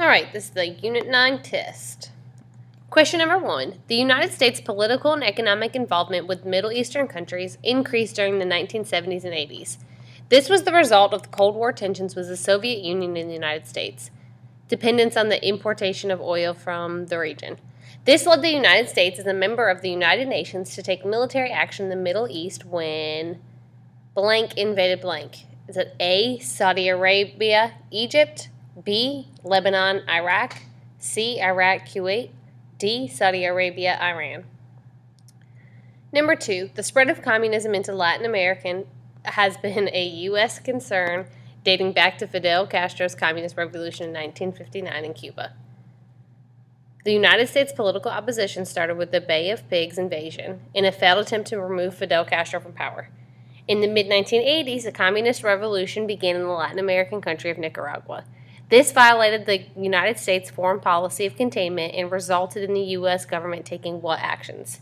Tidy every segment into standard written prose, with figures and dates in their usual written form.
Alright, this is the Unit 9 test. Question number 1. The United States' political and economic involvement with Middle Eastern countries increased during the 1970s and 80s. This was the result of the Cold War tensions with the Soviet Union and the United States, dependence on the importation of oil from the region. This led the United States as a member of the United Nations to take military action in the Middle East when blank invaded blank. Is it A, Saudi Arabia, Egypt, B, Lebanon, Iraq, C, Iraq, Kuwait, D, Saudi Arabia, Iran? Number 2, the spread of communism into Latin America has been a U.S. concern dating back to Fidel Castro's communist revolution in 1959 in Cuba. The United States political opposition started with the Bay of Pigs invasion in a failed attempt to remove Fidel Castro from power. In the mid-1980s, a communist revolution began in the Latin American country of Nicaragua. This violated the United States foreign policy of containment and resulted in the U.S. government taking what actions?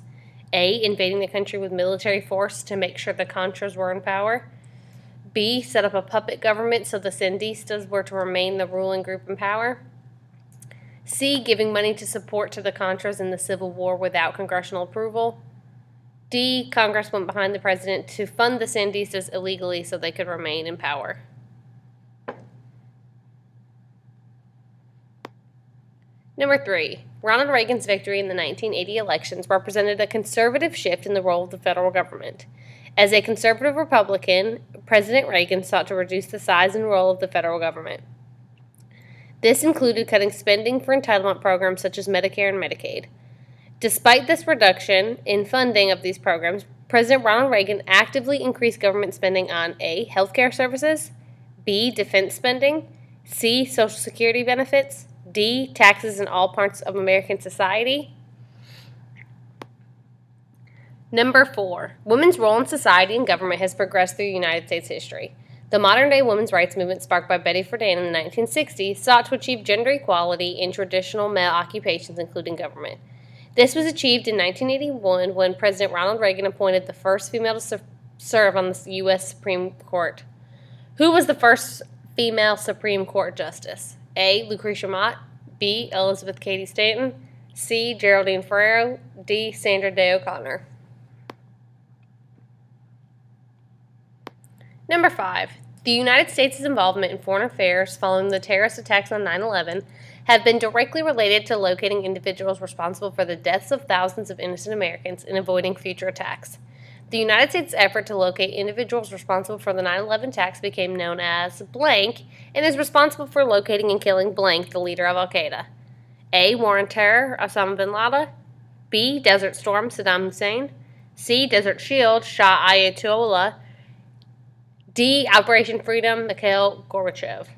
A, invading the country with military force to make sure the Contras were in power. B, set up a puppet government so the Sandistas were to remain the ruling group in power. C, giving money to support to the Contras in the Civil War without congressional approval. D, Congress went behind the president to fund the Sandistas illegally so they could remain in power. Number 3, Ronald Reagan's victory in the 1980 elections represented a conservative shift in the role of the federal government. As a conservative Republican, President Reagan sought to reduce the size and role of the federal government. This included cutting spending for entitlement programs such as Medicare and Medicaid. Despite this reduction in funding of these programs, President Ronald Reagan actively increased government spending on A, healthcare services, B, defense spending, C, Social Security benefits, D, taxes in all parts of American society. Number 4, women's role in society and government has progressed through United States history. The modern-day women's rights movement sparked by Betty Friedan in the 1960s sought to achieve gender equality in traditional male occupations, including government. This was achieved in 1981 when President Ronald Reagan appointed the first female to serve on the U.S. Supreme Court. Who was the first female Supreme Court justice? A, Lucretia Mott, B, Elizabeth Cady Stanton, C, Geraldine Ferraro, D, Sandra Day O'Connor. Number 5, the United States' involvement in foreign affairs following the terrorist attacks on 9/11 have been directly related to locating individuals responsible for the deaths of thousands of innocent Americans and avoiding future attacks. The United States' effort to locate individuals responsible for the 9/11 attacks became known as blank and is responsible for locating and killing blank, the leader of Al-Qaeda. A, War on Terror, Osama bin Laden. B, Desert Storm, Saddam Hussein. C, Desert Shield, Shah Ayatollah. D, Operation Freedom, Mikhail Gorbachev.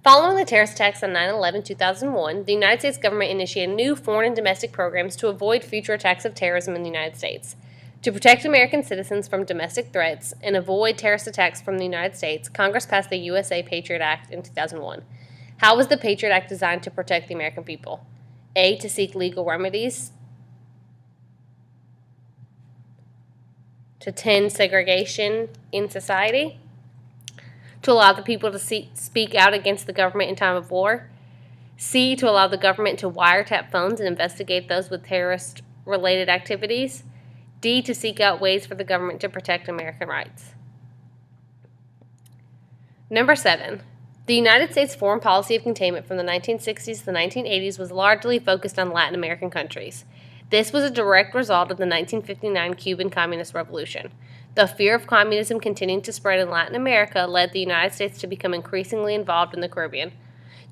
Following the terrorist attacks on 9/11-2001, the United States government initiated new foreign and domestic programs to avoid future attacks of terrorism in the United States. To protect American citizens from domestic threats and avoid terrorist attacks from the United States, Congress passed the USA Patriot Act in 2001. How was the Patriot Act designed to protect the American people? A, to seek legal remedies to tend segregation in society, to allow the people to speak out against the government in time of war, C, to allow the government to wiretap phones and investigate those with terrorist-related activities, D, to seek out ways for the government to protect American rights. Number 7, the United States foreign policy of containment from the 1960s to the 1980s was largely focused on Latin American countries. This was a direct result of the 1959 Cuban Communist Revolution. The fear of communism continuing to spread in Latin America led the United States to become increasingly involved in the Caribbean.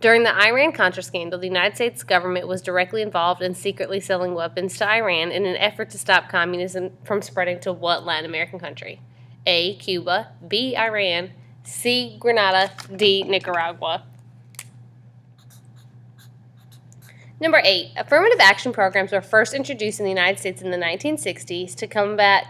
During the Iran-Contra scandal, the United States government was directly involved in secretly selling weapons to Iran in an effort to stop communism from spreading to what Latin American country? A, Cuba, B, Iran, C, Grenada, D, Nicaragua. Number 8, affirmative action programs were first introduced in the United States in the 1960s to combat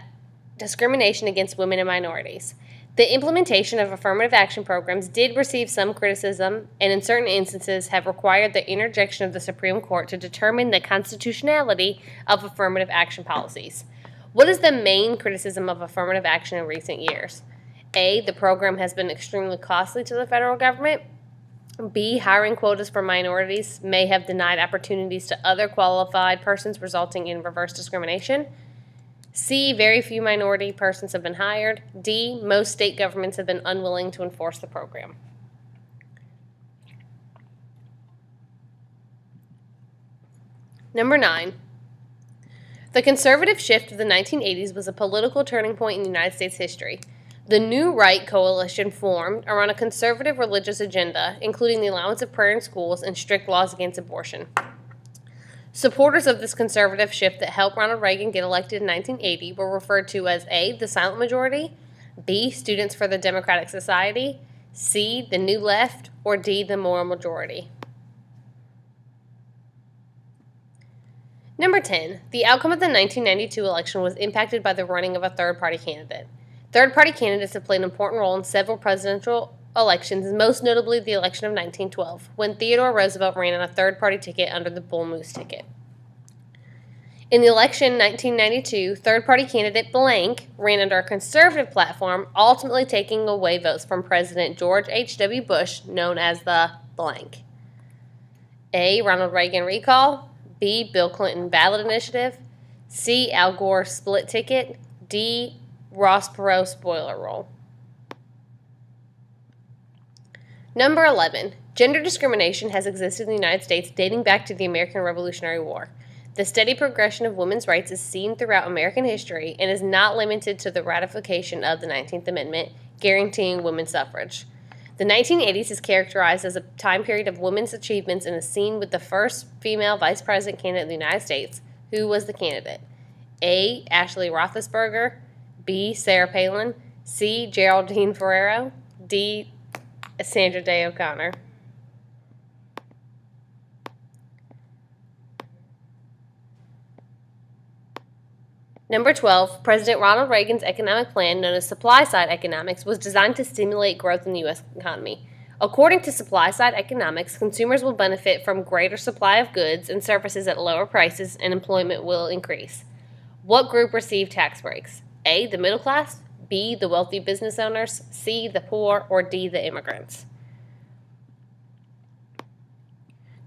discrimination against women and minorities. The implementation of affirmative action programs did receive some criticism and in certain instances have required the interjection of the Supreme Court to determine the constitutionality of affirmative action policies. What is the main criticism of affirmative action in recent years? A, the program has been extremely costly to the federal government. B, hiring quotas for minorities may have denied opportunities to other qualified persons, resulting in reverse discrimination. C, very few minority persons have been hired. D, most state governments have been unwilling to enforce the program. Number 9. The conservative shift of the 1980s was a political turning point in United States history. The New Right coalition formed around a conservative religious agenda, including the allowance of prayer in schools and strict laws against abortion. Supporters of this conservative shift that helped Ronald Reagan get elected in 1980 were referred to as A, the silent majority, B, Students for the Democratic Society, C, the New Left, or D, the moral majority. Number 10. The outcome of the 1992 election was impacted by the running of a third-party candidate. Third-party candidates have played an important role in several presidential elections, most notably the election of 1912, when Theodore Roosevelt ran on a third-party ticket under the Bull Moose ticket. In the election 1992, third-party candidate blank ran under a conservative platform, ultimately taking away votes from President George H.W. Bush, known as the blank. A, Ronald Reagan recall. B, Bill Clinton ballot initiative. C, Al Gore split ticket. D, Ross Perot spoiler roll. Number 11. Gender discrimination has existed in the United States dating back to the American Revolutionary War. The steady progression of women's rights is seen throughout American history and is not limited to the ratification of the 19th Amendment, guaranteeing women's suffrage. The 1980s is characterized as a time period of women's achievements and is seen with the first female vice president candidate in the United States. Who was the candidate? A, Ashley Roethlisberger. B, Sarah Palin. C, Geraldine Ferraro. D, Sandra Day O'Connor. Number 12, President Ronald Reagan's economic plan, known as supply-side economics, was designed to stimulate growth in the U.S. economy. According to supply-side economics, consumers will benefit from greater supply of goods and services at lower prices, and employment will increase. What group received tax breaks? A, the middle class. B, the wealthy business owners. C, the poor. Or D, the immigrants.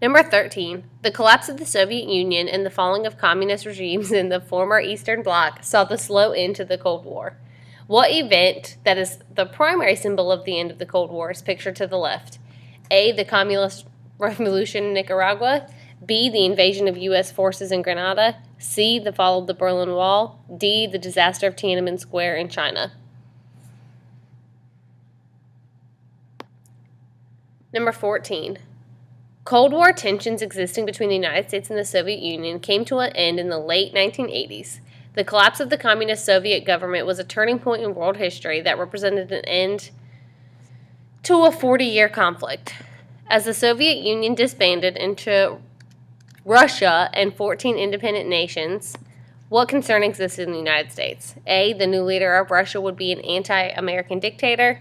Number 13, the collapse of the Soviet Union and the falling of communist regimes in the former Eastern Bloc saw the slow end to the Cold War. What event that is the primary symbol of the end of the Cold War is pictured to the left? A, the Communist Revolution in Nicaragua. B, the invasion of U.S. forces in Grenada. C, the fall of the Berlin Wall. D, the disaster of Tiananmen Square in China. Number 14. Cold War tensions existing between the United States and the Soviet Union came to an end in the late 1980s. The collapse of the communist Soviet government was a turning point in world history that represented an end to a 40-year conflict. As the Soviet Union disbanded into Russia and 14 independent nations, what concern existed in the United States? A, the new leader of Russia would be an anti-American dictator.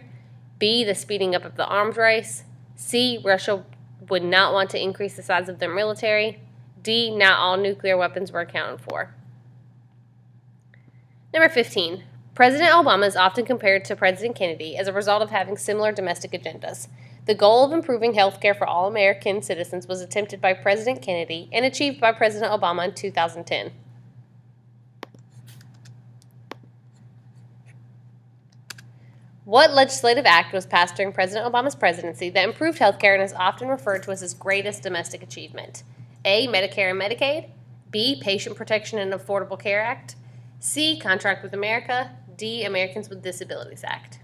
B, the speeding up of the arms race. C, Russia would not want to increase the size of their military. D, not all nuclear weapons were accounted for. Number 15. President Obama is often compared to President Kennedy as a result of having similar domestic agendas. The goal of improving health care for all American citizens was attempted by President Kennedy and achieved by President Obama in 2010. What legislative act was passed during President Obama's presidency that improved health care and is often referred to as his greatest domestic achievement? A, Medicare and Medicaid. B, Patient Protection and Affordable Care Act. C, Contract with America. D, Americans with Disabilities Act.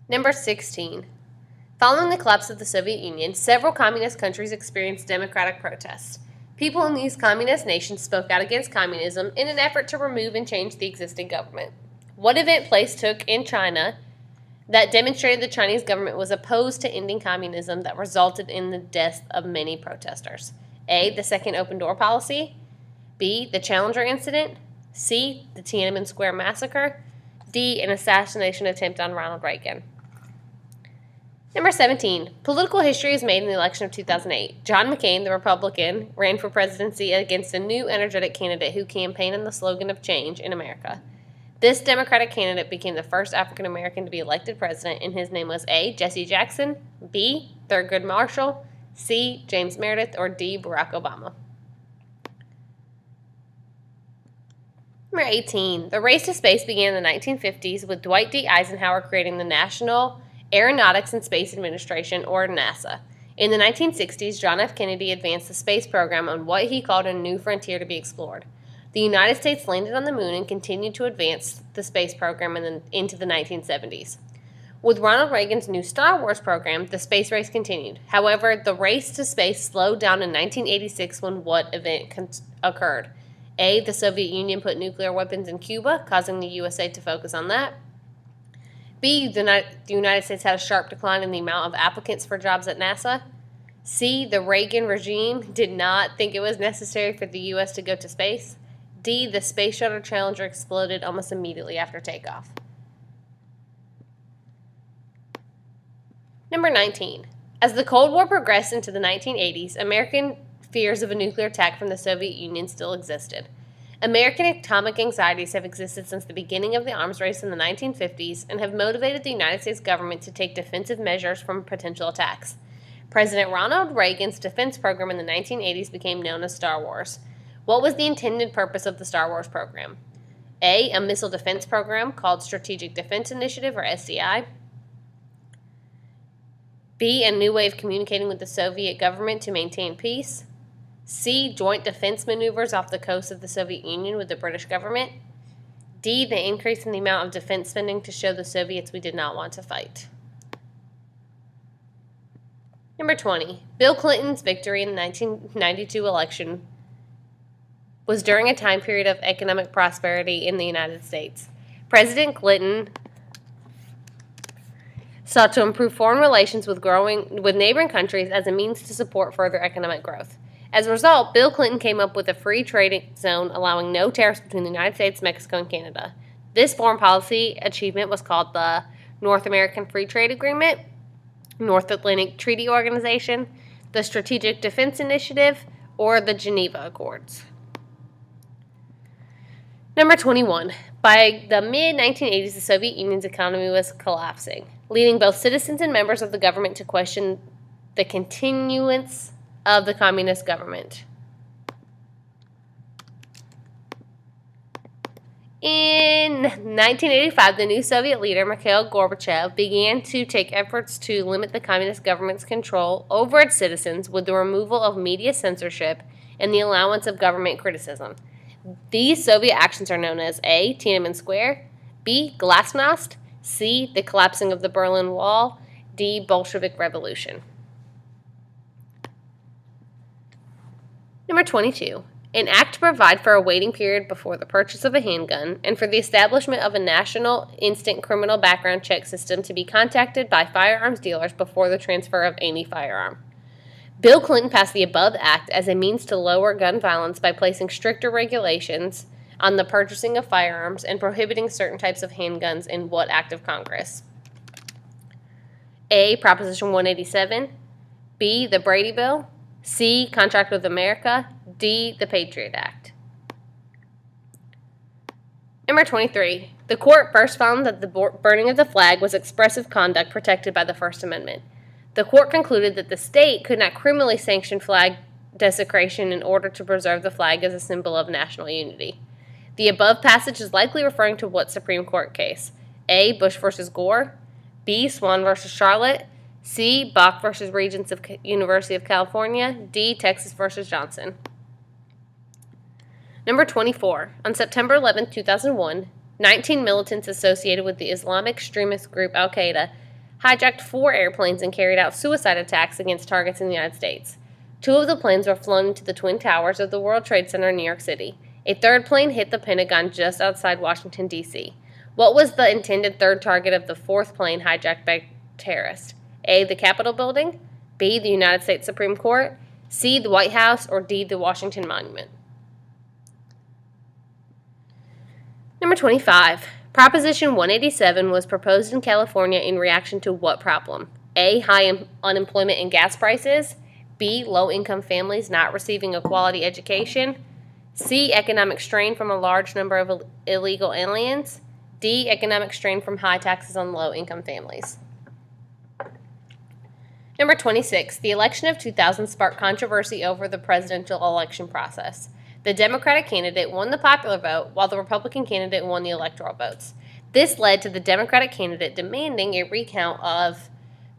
Number 16. Following the collapse of the Soviet Union, several communist countries experienced democratic protests. People in these communist nations spoke out against communism in an effort to remove and change the existing government. What event place took in China that demonstrated the Chinese government was opposed to ending communism that resulted in the death of many protesters? A, the Second Open Door Policy. B, the Challenger Incident. C, the Tiananmen Square Massacre. D, an assassination attempt on Ronald Reagan. Number 17. Political history is made in the election of 2008. John McCain, the Republican, ran for presidency against a new energetic candidate who campaigned on the slogan of change in America. This Democratic candidate became the first African American to be elected president, and his name was A. Jesse Jackson, B. Thurgood Marshall, C. James Meredith, or D. Barack Obama. Number 18. The race to space began in the 1950s with Dwight D. Eisenhower creating the National Aeronautics and Space Administration, or NASA. In the 1960s, John F. Kennedy advanced the space program on what he called a new frontier to be explored. The United States landed on the moon and continued to advance the space program into the 1970s. With Ronald Reagan's new Star Wars program, the space race continued. However, the race to space slowed down in 1986 when what event occurred? A. The Soviet Union put nuclear weapons in Cuba, causing the USA to focus on that. B. The United States had a sharp decline in the amount of applicants for jobs at NASA. C. The Reagan regime did not think it was necessary for the U.S. to go to space. D. The Space Shuttle Challenger exploded almost immediately after takeoff. Number 19. As the Cold War progressed into the 1980s, American fears of a nuclear attack from the Soviet Union still existed. American atomic anxieties have existed since the beginning of the arms race in the 1950s and have motivated the United States government to take defensive measures from potential attacks. President Ronald Reagan's defense program in the 1980s became known as Star Wars. What was the intended purpose of the Star Wars program? A. A missile defense program called Strategic Defense Initiative, or SDI. B. A new way of communicating with the Soviet government to maintain peace. C. Joint defense maneuvers off the coast of the Soviet Union with the British government. D. The increase in the amount of defense spending to show the Soviets we did not want to fight. Number 20. Bill Clinton's victory in the 1992 election was during a time period of economic prosperity in the United States. President Clinton sought to improve foreign relations with neighboring countries as a means to support further economic growth. As a result, Bill Clinton came up with a free trade zone allowing no tariffs between the United States, Mexico, and Canada. This foreign policy achievement was called the North American Free Trade Agreement, North Atlantic Treaty Organization, the Strategic Defense Initiative, or the Geneva Accords. Number 21. By the mid-1980s, the Soviet Union's economy was collapsing, leading both citizens and members of the government to question the continuance of the communist government. In 1985, the new Soviet leader, Mikhail Gorbachev, began to take efforts to limit the communist government's control over its citizens with the removal of media censorship and the allowance of government criticism. These Soviet actions are known as A. Tiananmen Square, B. Glasnost, C. The collapsing of the Berlin Wall, D. Bolshevik Revolution. Number 22. An act to provide for a waiting period before the purchase of a handgun and for the establishment of a national instant criminal background check system to be contacted by firearms dealers before the transfer of any firearm. Bill Clinton passed the above act as a means to lower gun violence by placing stricter regulations on the purchasing of firearms and prohibiting certain types of handguns in what act of Congress? A. Proposition 187, B. The Brady Bill, C. Contract with America, D. The Patriot Act. Number 23. The court first found that the burning of the flag was expressive conduct protected by the First Amendment. The court concluded that the state could not criminally sanction flag desecration in order to preserve the flag as a symbol of national unity. The above passage is likely referring to what Supreme Court case? A. Bush v. Gore, B. Swan v. Charlotte, C. Bach v. Regents of University of California, D. Texas v. Johnson. Number 24. On September 11, 2001, 19 militants associated with the Islamic extremist group Al-Qaeda hijacked 4 airplanes and carried out suicide attacks against targets in the United States. 2 of the planes were flown into the Twin Towers of the World Trade Center in New York City. A 3rd plane hit the Pentagon just outside Washington, D.C. What was the intended 3rd target of the 4th plane hijacked by terrorists? A. The Capitol Building, B. The United States Supreme Court, C. The White House, or D. The Washington Monument. Number 25. Proposition 187 was proposed in California in reaction to what problem? A, high unemployment and gas prices, B, low-income families not receiving a quality education, C, economic strain from a large number of illegal aliens, D, economic strain from high taxes on low-income families. Number 26, the election of 2000 sparked controversy over the presidential election process. The Democratic candidate won the popular vote, while the Republican candidate won the electoral votes. This led to the Democratic candidate demanding a recount of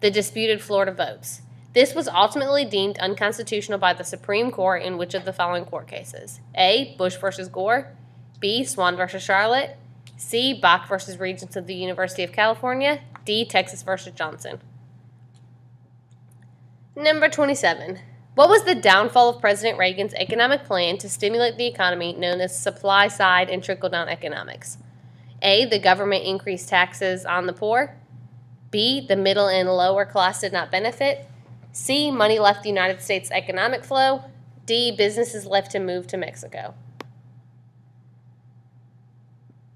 the disputed Florida votes. This was ultimately deemed unconstitutional by the Supreme Court in which of the following court cases? A, Bush v. Gore, B, Swan v. Charlotte, C, Bach v. Regents of the University of California, D, Texas v. Johnson. Number 27. What was the downfall of President Reagan's economic plan to stimulate the economy known as supply-side and trickle-down economics? A, the government increased taxes on the poor. B, the middle and lower class did not benefit. C, money left the United States economic flow. D, businesses left to move to Mexico.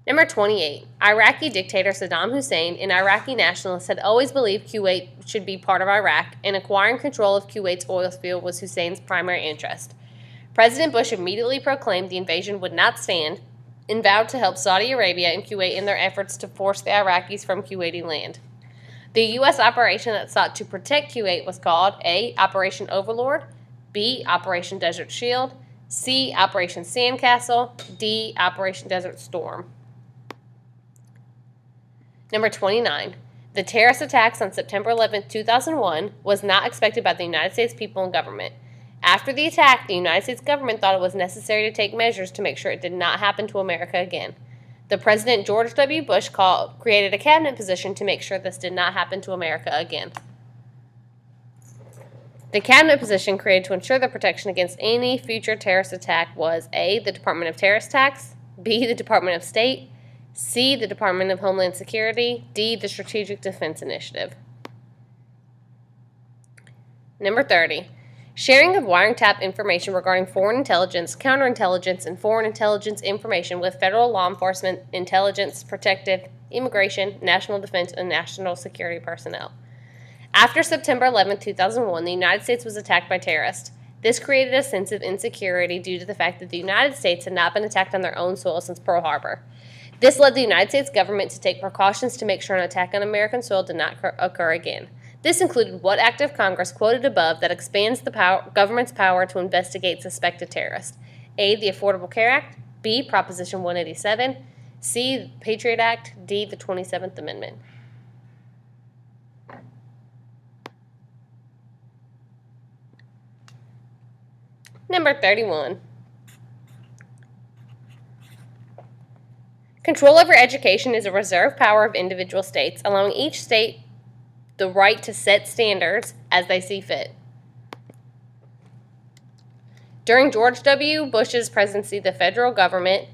Number 28. Iraqi dictator Saddam Hussein and Iraqi nationalists had always believed Kuwait should be part of Iraq, and acquiring control of Kuwait's oil field was Hussein's primary interest. President Bush immediately proclaimed the invasion would not stand and vowed to help Saudi Arabia and Kuwait in their efforts to force the Iraqis from Kuwaiti land. The U.S. operation that sought to protect Kuwait was called A, Operation Overlord, B, Operation Desert Shield, C, Operation Sandcastle, D, Operation Desert Storm. Number 29. The terrorist attacks on September 11, 2001 was not expected by the United States people and government. After the attack, the United States government thought it was necessary to take measures to make sure it did not happen to America again. The President George W. Bush created a cabinet position to make sure this did not happen to America again. The cabinet position created to ensure the protection against any future terrorist attack was A, the Department of Terrorist Attacks, B, the Department of State, C, the Department of Homeland Security, D, the Strategic Defense Initiative. Number 30. Sharing of wiretap information regarding foreign intelligence, counterintelligence, and foreign intelligence information with federal law enforcement, intelligence, protective, immigration, national defense, and national security personnel. After September 11, 2001, the United States was attacked by terrorists. This created a sense of insecurity due to the fact that the United States had not been attacked on their own soil since Pearl Harbor. This led the United States government to take precautions to make sure an attack on American soil did not occur again. This included what act of Congress quoted above that expands the government's power to investigate suspected terrorists? A, the Affordable Care Act, B, Proposition 187, C, the Patriot Act, D, the 27th Amendment. Number 31. Control over education is a reserved power of individual states, allowing each state the right to set standards as they see fit. During George W. Bush's presidency, the federal government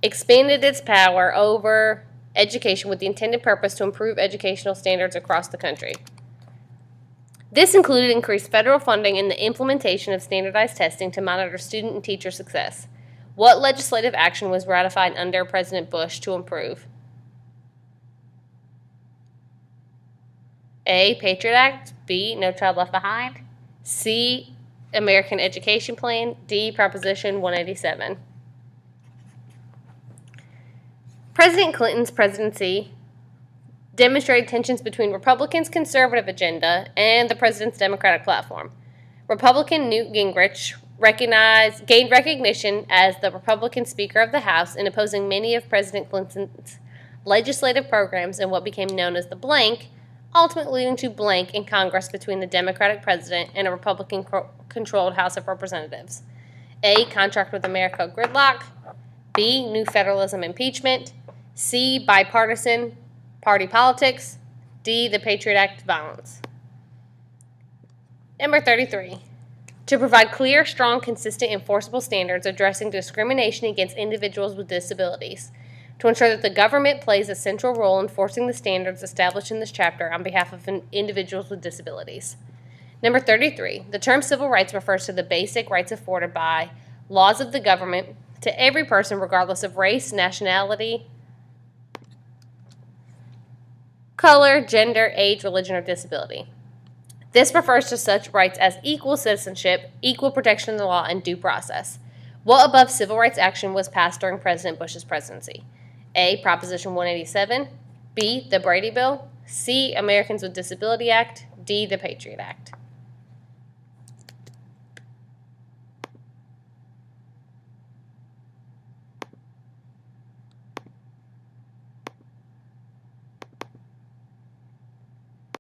expanded its power over education with the intended purpose to improve educational standards across the country. This included increased federal funding and the implementation of standardized testing to monitor student and teacher success. What legislative action was ratified under President Bush to improve? A, Patriot Act, B, No Child Left Behind, C, American Education Plan, D, Proposition 187. President Clinton's presidency demonstrated tensions between Republicans' conservative agenda and the president's Democratic platform. Republican Newt Gingrich gained recognition as the Republican Speaker of the House in opposing many of President Clinton's legislative programs in what became known as the blank, ultimately leading to blank in Congress between the Democratic president and a Republican-controlled House of Representatives. A, Contract with America gridlock, B, New Federalism impeachment, C, bipartisan party politics, D, the Patriot Act violence. Number 33. To provide clear, strong, consistent, enforceable standards addressing discrimination against individuals with disabilities. To ensure that the government plays a central role in enforcing the standards established in this chapter on behalf of individuals with disabilities. Number 33. The term civil rights refers to the basic rights afforded by laws of the government to every person regardless of race, nationality, color, gender, age, religion, or disability. This refers to such rights as equal citizenship, equal protection of the law, and due process. What above civil rights action was passed during President Bush's presidency? A. Proposition 187. B. The Brady Bill. C. Americans with Disability Act. D. The Patriot Act.